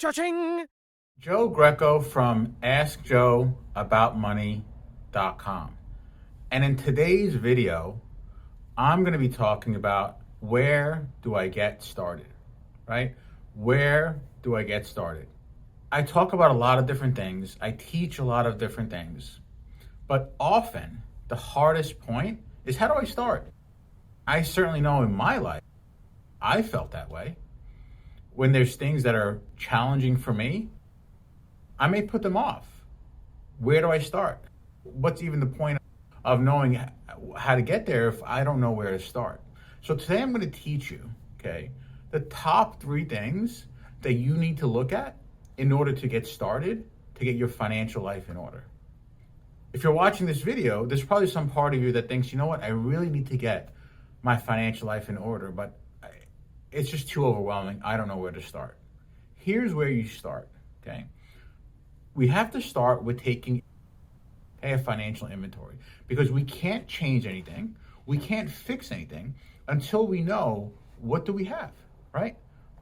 Cha-ching! Joe Greco from AskJoeAboutMoney.com. And in today's video, I'm going to be talking about where do I get started, right? Where do I get started? I talk about a lot of different things. I teach a lot of different things. But often the hardest point is, how do I start? I certainly know in my life, I felt that way. When there's things that are challenging for me, I may put them off. Where do I start? What's even the point of knowing how to get there if I don't know where to start? So today I'm going to teach you, okay, the top 3 things that you need to look at in order to get started, to get your financial life in order. If you're watching this video, there's probably some part of you that thinks, you know what, I really need to get my financial life in order, but it's just too overwhelming. I don't know where to start. Here's where you start, okay? We have to start with taking a financial inventory, because we can't change anything, we can't fix anything until we know, what do we have, right?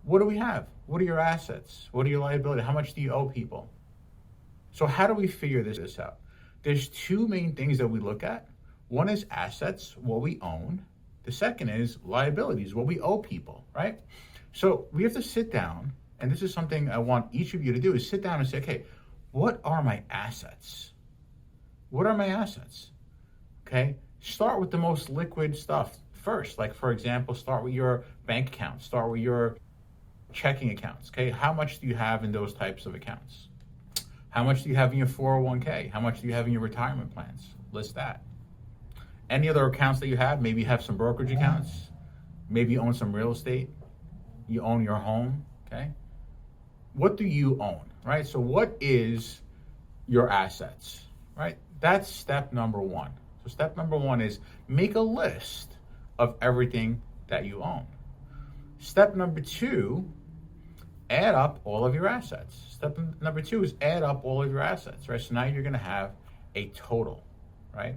What do we have? What are your assets? What are your liabilities? How much do you owe people? So how do we figure this out? There's 2 main things that we look at. One is assets, what we own. The second is liabilities, what we owe people, right? So we have to sit down, and this is something I want each of you to do, is sit down and say, okay, what are my assets? What are my assets? Okay, start with the most liquid stuff first. Like, for example, start with your bank account, start with your checking accounts, okay? How much do you have in those types of accounts? How much do you have in your 401k? How much do you have in your retirement plans? List that. Any other accounts that you have, maybe you have some brokerage accounts, maybe you own some real estate, you own your home, okay? What do you own, right? So what is your assets, right? That's step number 1. So step number 1 is make a list of everything that you own. Step number 2, add up all of your assets. Step number 2 is add up all of your assets, right? So now you're gonna have a total, right?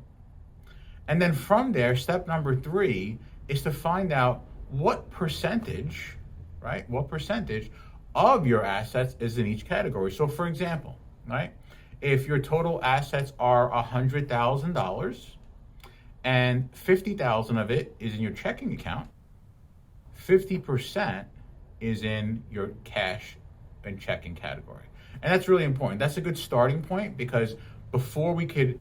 And then from there, step number 3 is to find out what percentage, right? What percentage of your assets is in each category. So for example, right? If your total assets are $100,000 and $50,000 of it is in your checking account, 50% is in your cash and checking category. And that's really important. That's a good starting point, because before we could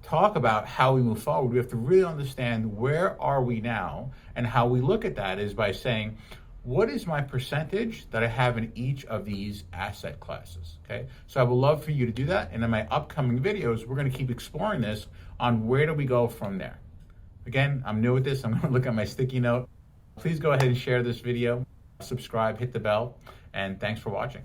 talk about how we move forward, we have to really understand where are we now, and how we look at that is by saying, what is my percentage that I have in each of these asset classes, okay? So I would love for you to do that, and in my upcoming videos, we're gonna keep exploring this on where do we go from there. Again, I'm new at this, I'm gonna look at my sticky note. Please go ahead and share this video, subscribe, hit the bell, and thanks for watching.